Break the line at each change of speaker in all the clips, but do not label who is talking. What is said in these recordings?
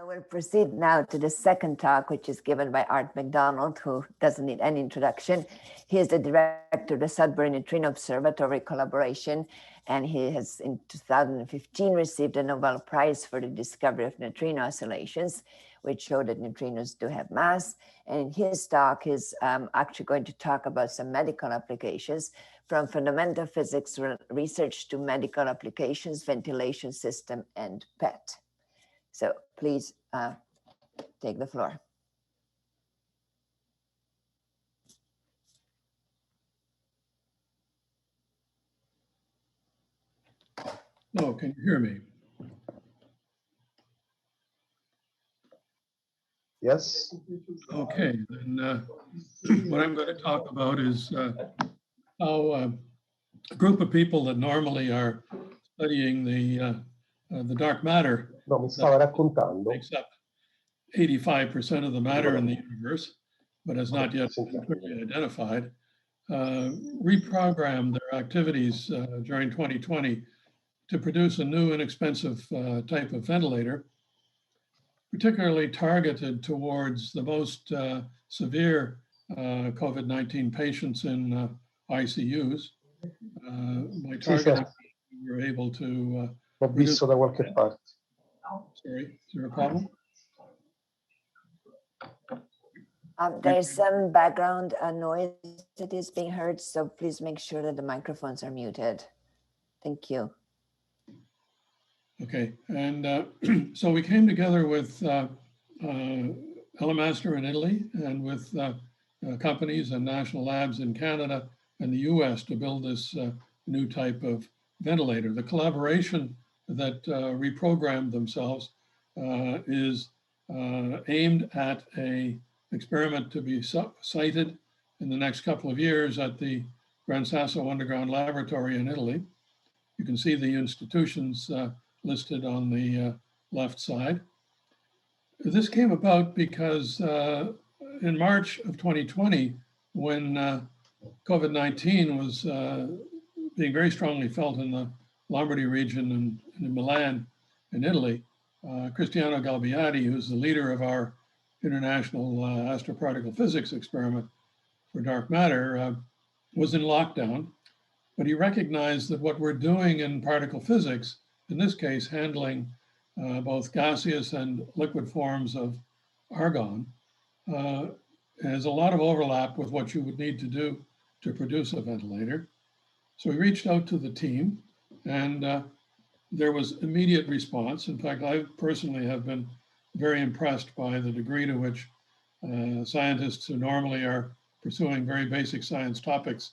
We'll proceed now to the second talk, which is given by Art McDonald, who doesn't need any introduction. He is the director of the Sudbury Neutrino Observatory collaboration, and he has in 2015 received a Nobel Prize for the discovery of neutrino oscillations, which show that neutrinos do have mass. And his talk is actually going to talk about some medical applications, from fundamental physics research to medical applications, ventilation system, and PET. So please take the floor.
Oh, can you hear me?
Yes.
Okay, then what I'm going to talk about is how a group of people that normally are studying the dark matter
No, mi stava raccontando.
makes up 85% of the matter in the universe, but has not yet been clearly identified, reprogrammed their activities during 2020 to produce a new inexpensive type of ventilator, particularly targeted towards the most severe COVID-19 patients in ICUs. By targeting, we were able to
L'ho visto da qualche parte.
Sorry, is there a problem?
There's some background noise that is being heard, so please make sure that the microphones are muted. Thank you.
Okay, and so we came together with Elemaster in Italy and with companies and national labs in Canada and the US to build this new type of ventilator. The collaboration that reprogrammed themselves is aimed at an experiment to be cited in the next couple of years at the Gran Sasso Underground Laboratory in Italy. You can see the institutions listed on the left side. This came about because in March of 2020, when COVID-19 was being very strongly felt in the Lombardy region and in Milan in Italy, Cristiano Galbiati, who's the leader of our international astroparticle physics experiment for dark matter, was in lockdown, but he recognized that what we're doing in particle physics, in this case, handling both gaseous and liquid forms of argon, has a lot of overlap with what you would need to do to produce a ventilator. So we reached out to the team, and there was immediate response. In fact, I personally have been very impressed by the degree to which scientists who normally are pursuing very basic science topics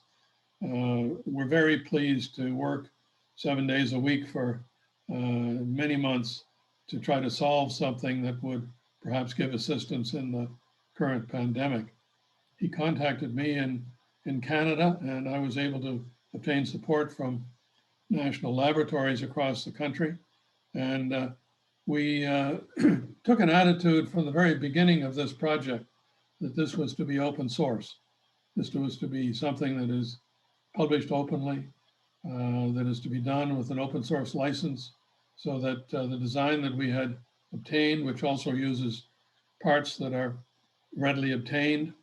were very pleased to work 7 days a week for many months to try to solve something that would perhaps give assistance in the current pandemic. He contacted me in Canada, and I was able to obtain support from national laboratories across the country. And we took an attitude from the very beginning of this project that this was to be open source. This was to be something that is published openly, that is to be done with an open source license, so that the design that we had obtained, which also uses parts that are readily obtained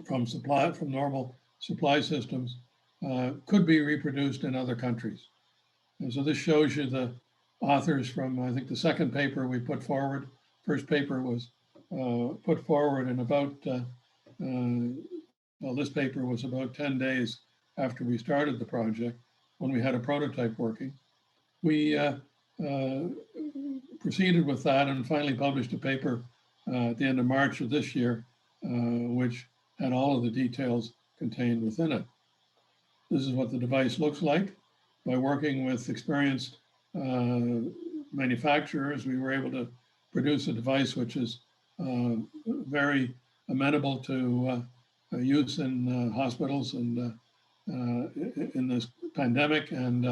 from normal supply systems, could be reproduced in other countries. And so this shows you the authors from, I think, the second paper we put forward. First paper was put forward in about, well, this paper was about 10 days after we started the project, when we had a prototype working. We proceeded with that and finally published a paper at the end of March of this year, which had all of the details contained within it. This is what the device looks like. By working with experienced manufacturers, we were able to produce a device which is very amenable to use in hospitals and in this pandemic, and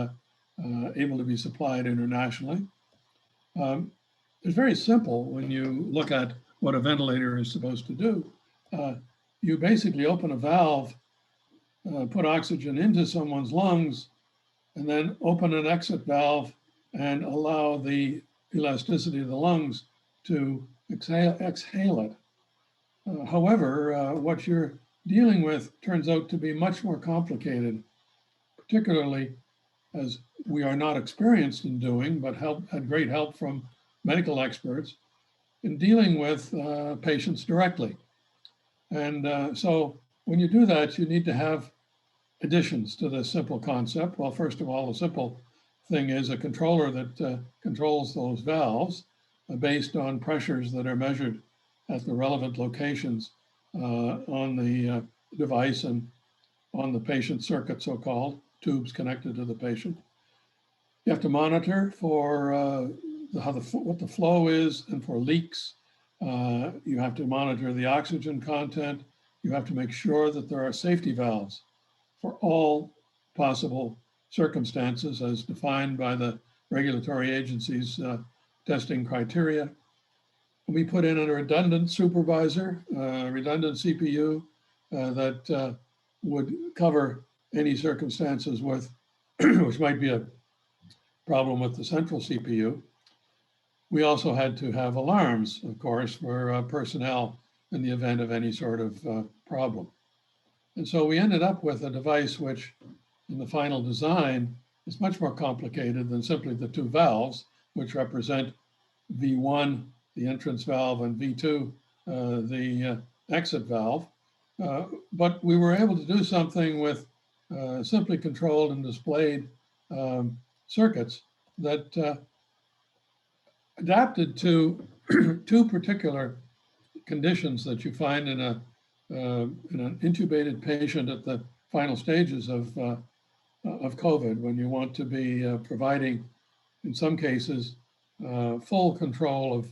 able to be supplied internationally. It's very simple when you look at what a ventilator is supposed to do. You basically open a valve, put oxygen into someone's lungs, and then open an exit valve and allow the elasticity of the lungs to exhale it. However, what you're dealing with turns out to be much more complicated, particularly as we are not experienced in doing, but had great help from medical experts in dealing with patients directly. And so when you do that, you need to have additions to this simple concept. Well, first of all, the simple thing is a controller that controls those valves based on pressures that are measured at the relevant locations on the device and on the patient circuit, so-called, tubes connected to the patient. You have to monitor for what the flow is and for leaks. You have to monitor the oxygen content. You have to make sure that there are safety valves for all possible circumstances as defined by the regulatory agency's testing criteria. We put in a redundant supervisor, redundant CPU that would cover any circumstances with, which might be a problem with the central CPU. We also had to have alarms, of course, for personnel in the event of any sort of problem. And so we ended up with a device which, in the final design, is much more complicated than simply the two valves, which represent V1, the entrance valve, and V2, the exit valve. But we were able to do something with simply controlled and displayed circuits that adapted to two particular conditions that you find in an intubated patient at the final stages of COVID, when you want to be providing, in some cases, full control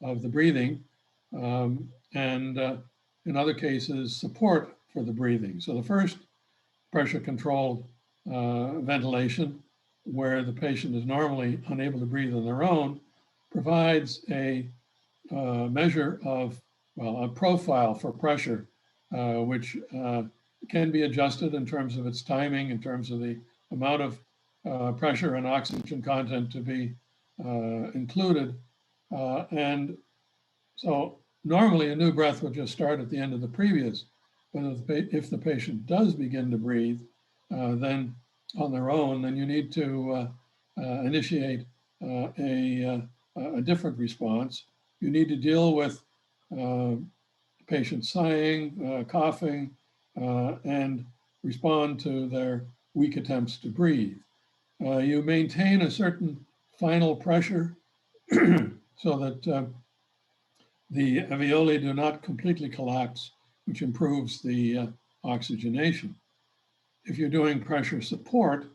of the breathing, and in other cases, support for the breathing. So the first pressure-controlled ventilation, where the patient is normally unable to breathe on their own, provides a measure of, well, a profile for pressure, which can be adjusted in terms of its timing, in terms of the amount of pressure and oxygen content to be included. And so normally a new breath would just start at the end of the previous, but if the patient does begin to breathe, then on their own, then you need to initiate a different response. You need to deal with patients sighing, coughing, and respond to their weak attempts to breathe. You maintain a certain final pressure so that the alveoli do not completely collapse, which improves the oxygenation. If you're doing pressure support,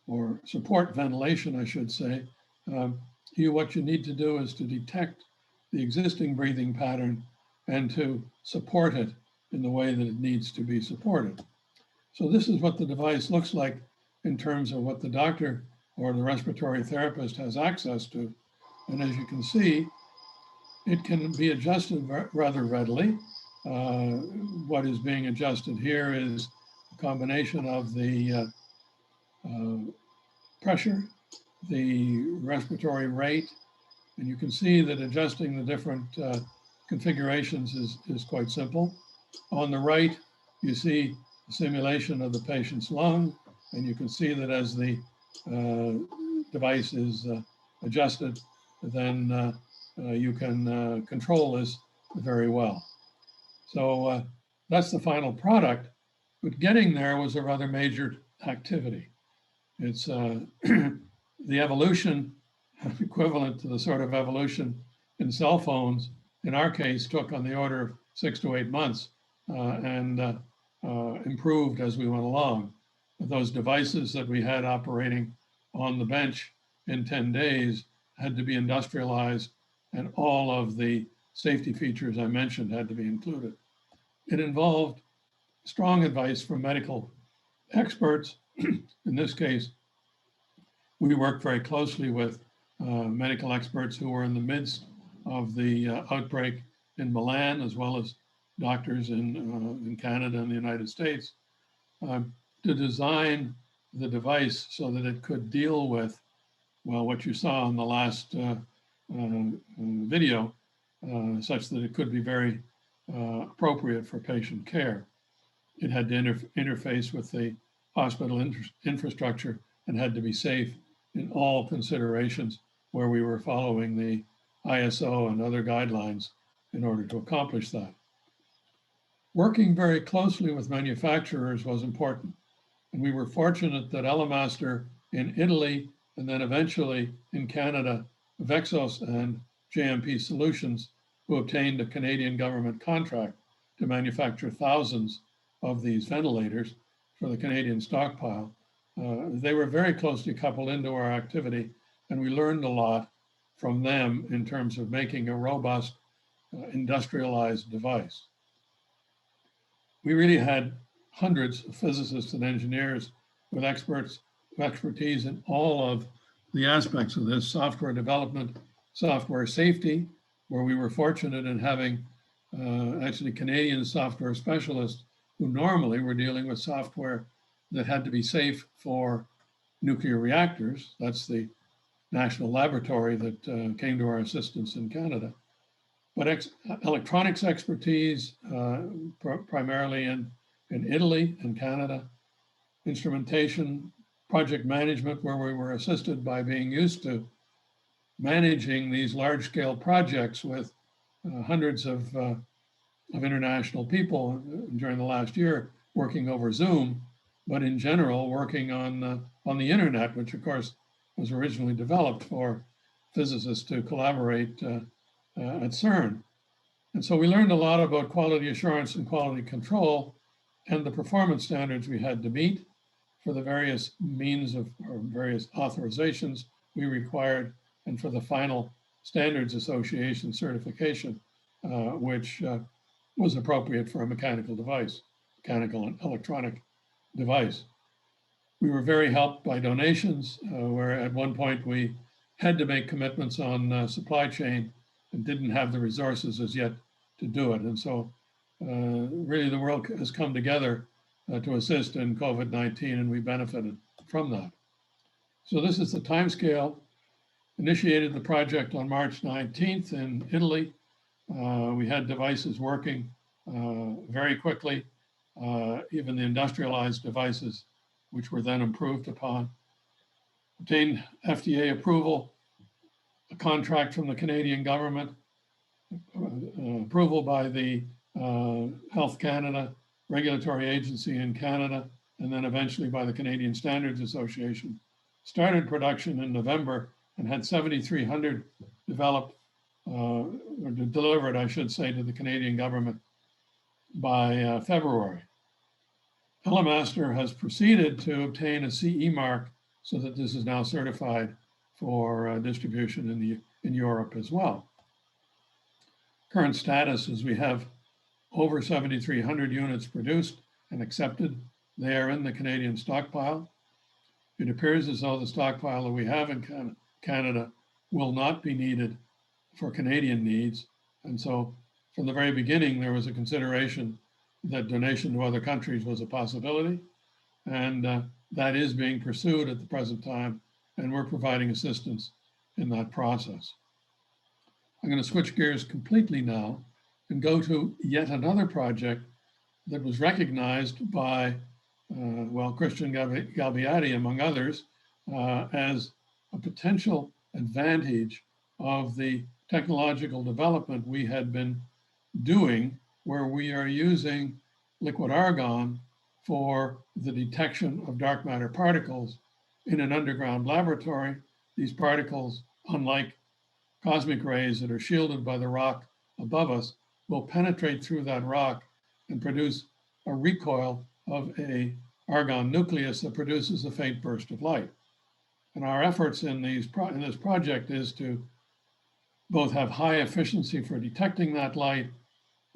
or support ventilation, I should say, what you need to do is to detect the existing breathing pattern and to support it in the way that it needs to be supported. So this is what the device looks like in terms of what the doctor or the respiratory therapist has access to. And as you can see, it can be adjusted rather readily. What is being adjusted here is a combination of the pressure, the respiratory rate, and you can see that adjusting the different configurations is quite simple. On the right, you see a simulation of the patient's lung, and you can see that as the device is adjusted, then you can control this very well. So that's the final product, but getting there was a rather major activity. It's the evolution equivalent to the sort of evolution in cell phones, in our case, took on the order of 6 to 8 months and improved as we went along. But those devices that we had operating on the bench in 10 days had to be industrialized, and all of the safety features I mentioned had to be included. It involved strong advice from medical experts. In this case, we worked very closely with medical experts who were in the midst of the outbreak in Milan, as well as doctors in Canada and the United States, to design the device so that it could deal with, well, what you saw on the last video such that it could be very appropriate for patient care. It had to interface with the hospital infrastructure and had to be safe in all considerations where we were following the ISO and other guidelines in order to accomplish that. Working very closely with manufacturers was important. And we were fortunate that Elemaster in Italy and then eventually in Canada, Vexos and JMP Solutions, who obtained a Canadian government contract to manufacture thousands of these ventilators for the Canadian stockpile. They were very closely coupled into our activity, and we learned a lot from them in terms of making a robust industrialized device. We really had hundreds of physicists and engineers with expertise in all of the aspects of this: software development, software safety, where we were fortunate in having actually Canadian software specialists who normally were dealing with software that had to be safe for nuclear reactors. That's the national laboratory that came to our assistance in Canada. But electronics expertise, primarily in Italy and Canada, instrumentation, project management, where we were assisted by being used to managing these large-scale projects with hundreds of international people during the last year working over Zoom, but in general working on the internet, which of course was originally developed for physicists to collaborate at CERN. And so we learned a lot about quality assurance and quality control and the performance standards we had to meet for the various means of, or various authorizations we required, and for the final Standards Association certification, which was appropriate for a mechanical device, mechanical and electronic device. We were very helped by donations, where at one point we had to make commitments on supply chain and didn't have the resources as yet to do it. And so really the world has come together to assist in COVID-19, and we benefited from that. So this is the timescale. Initiated the project on March 19th in Italy. We had devices working very quickly, even the industrialized devices, which were then improved upon. Obtained FDA approval, a contract from the Canadian government, approval by the Health Canada regulatory agency in Canada, and then eventually by the Canadian Standards Association. Started production in November and had 7,300 developed, or delivered, I should say, to the Canadian government by February. Elemaster has proceeded to obtain a CE mark so that this is now certified for distribution in Europe as well. Current status is we have over 7,300 units produced and accepted. They are in the Canadian stockpile. It appears as though the stockpile that we have in Canada will not be needed for Canadian needs. And so from the very beginning, there was a consideration that donation to other countries was a possibility. And that is being pursued at the present time, and we're providing assistance in that process. I'm going to switch gears completely now and go to yet another project that was recognized by, Christian Galbiati, among others, as a potential advantage of the technological development we had been doing, where we are using liquid argon for the detection of dark matter particles in an underground laboratory. These particles, unlike cosmic rays that are shielded by the rock above us, will penetrate through that rock and produce a recoil of a argon nucleus that produces a faint burst of light. And our efforts in this project is to both have high efficiency for detecting that light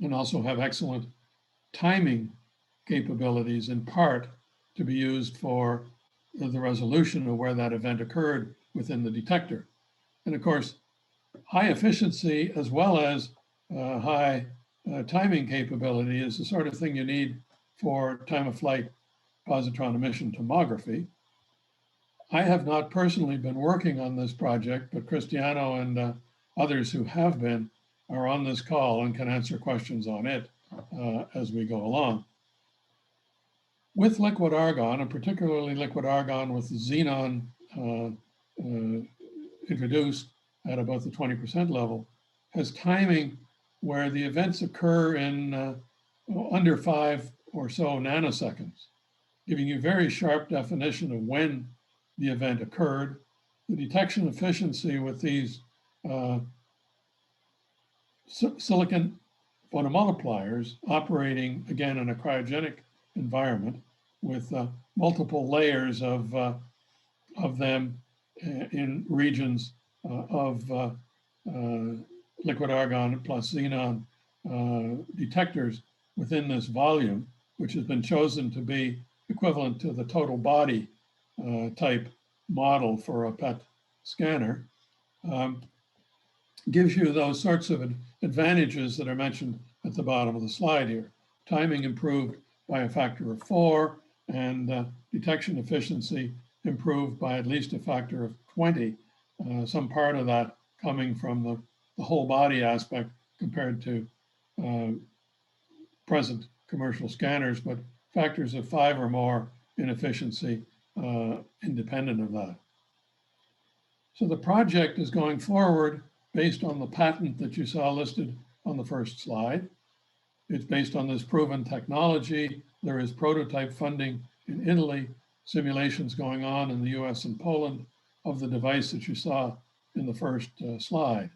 and also have excellent timing capabilities, in part to be used for the resolution of where that event occurred within the detector. And of course, high efficiency as well as high timing capability is the sort of thing you need for time of flight positron emission tomography. I have not personally been working on this project, but Cristiano and others who have been are on this call and can answer questions on it as we go along. With liquid argon, and particularly liquid argon with xenon introduced at about the 20% level, has timing where the events occur in under 5 or so nanoseconds, giving you very sharp definition of when the event occurred. The detection efficiency with these silicon photomultipliers operating, again, in a cryogenic environment with multiple layers of them in regions of liquid argon plus xenon detectors within this volume, which has been chosen to be equivalent to the total body type model for a PET scanner, gives you those sorts of advantages that are mentioned at the bottom of the slide here. Timing improved by a factor of 4, and detection efficiency improved by at least a factor of 20, some part of that coming from the whole body aspect compared to present commercial scanners, but factors of 5 or more in efficiency independent of that. So the project is going forward based on the patent that you saw listed on the first slide. It's based on this proven technology. There is prototype funding in Italy, simulations going on in the US and Poland of the device that you saw in the first slide.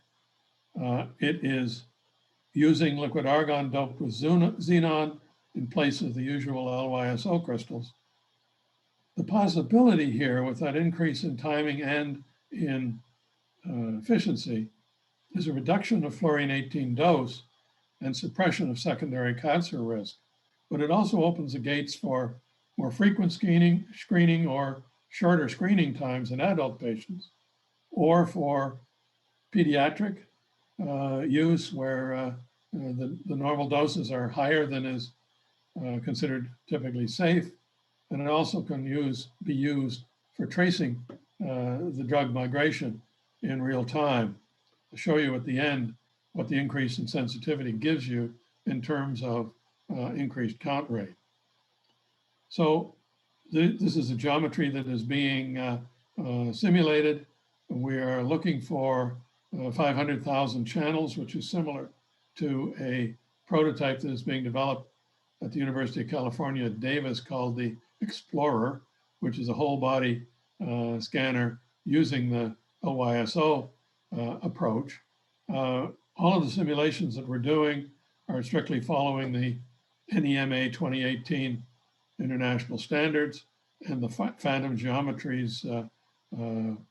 It is using liquid argon doped with xenon in place of the usual LYSO crystals. The possibility here with that increase in timing and in efficiency is a reduction of fluorine-18 dose and suppression of secondary cancer risk. But it also opens the gates for more frequent screening or shorter screening times in adult patients, or for pediatric use where the normal doses are higher than is considered typically safe. And it also can be used for tracing the drug migration in real time. I'll show you at the end what the increase in sensitivity gives you in terms of increased count rate. So this is a geometry that is being simulated. We are looking for 500,000 channels, which is similar to a prototype that is being developed at the University of California at Davis called the Explorer, which is a whole body scanner using the LYSO approach. All of the simulations that we're doing are strictly following the NEMA 2018 international standards and the phantom geometries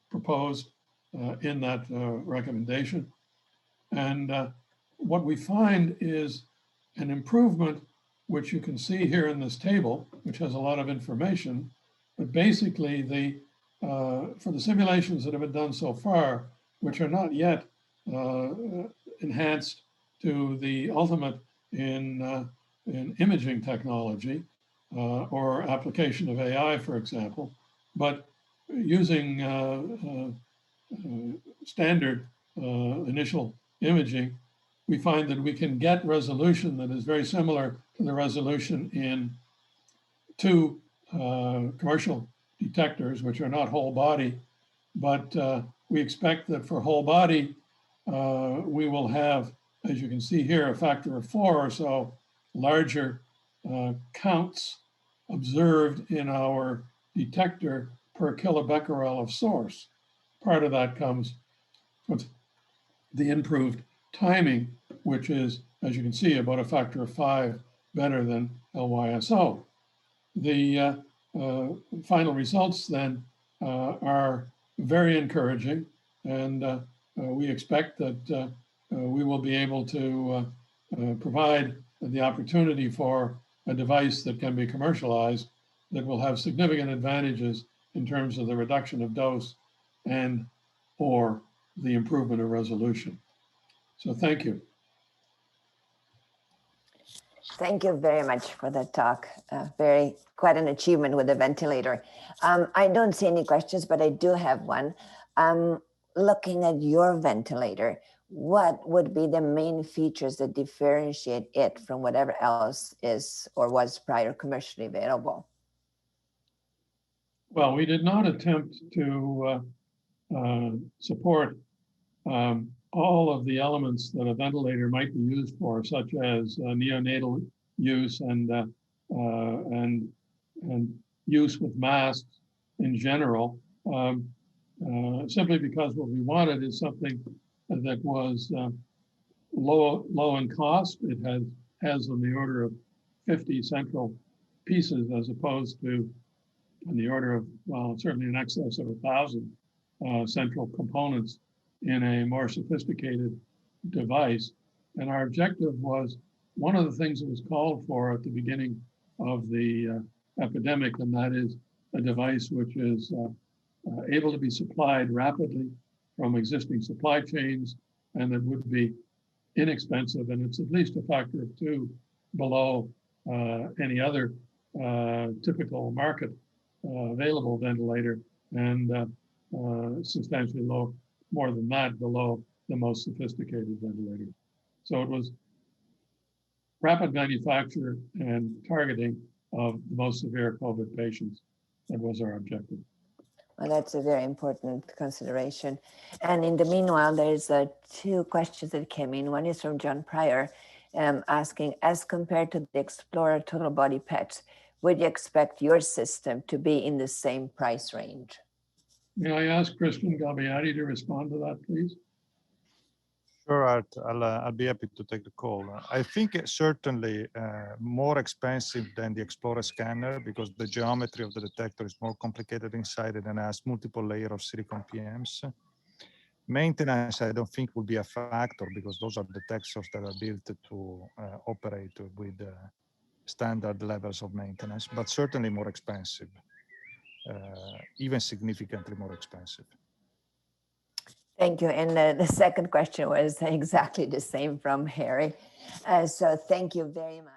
proposed in that recommendation. And what we find is an improvement, which you can see here in this table, which has a lot of information. But basically, for the simulations that have been done so far, which are not yet enhanced to the ultimate in imaging technology or application of AI, for example, but using standard initial imaging, we find that we can get resolution that is very similar to the resolution in 2 commercial detectors, which are not whole body, but we expect that for whole body, we will have, as you can see here, a factor of 4 or so larger counts observed in our detector per kilobecquerel of source. Part of that comes with the improved timing, which is, as you can see, about a factor of 5 better than LYSO. The final results then are very encouraging, and we expect that we will be able to provide the opportunity for a device that can be commercialized that will have significant advantages in terms of the reduction of dose and or the improvement of resolution. So thank you.
Thank you very much for that talk. Quite an achievement with the ventilator. I don't see any questions, but I do have one. Looking at your ventilator, what would be the main features that differentiate it from whatever else is or was prior commercially available?
Well, we did not attempt to support all of the elements that a ventilator might be used for, such as neonatal use and use with masks in general, simply because what we wanted is something that was low in cost. It has on the order of 50 central pieces, as opposed to on the order of, well, certainly in excess of 1,000 central components in a more sophisticated device. And our objective was one of the things that was called for at the beginning of the epidemic, and that is a device which is able to be supplied rapidly from existing supply chains, and that would be inexpensive, and it's at least a factor of 2 below any other typical market available ventilator, and substantially low, more than that, below the most sophisticated ventilator. So it was rapid manufacture and targeting of the most severe COVID patients. That was our objective.
Well, that's a very important consideration. And in the meanwhile, there's 2 questions that came in. One is from John Pryor, asking, as compared to the Explorer total body PET, would you expect your system to be in the same price range?
May I ask Christian Galbiati to respond to that, please?
Sure, Art. I'll be happy to take the call. I think it's certainly more expensive than the Explorer scanner, because the geometry of the detector is more complicated inside it and has multiple layers of silicon PMs. Maintenance, I don't think will be a factor, because those are detectors that are built to operate with standard levels of maintenance, but certainly more expensive, even significantly more expensive.
Thank you. And the second question was exactly the same from Harry. So thank you very much.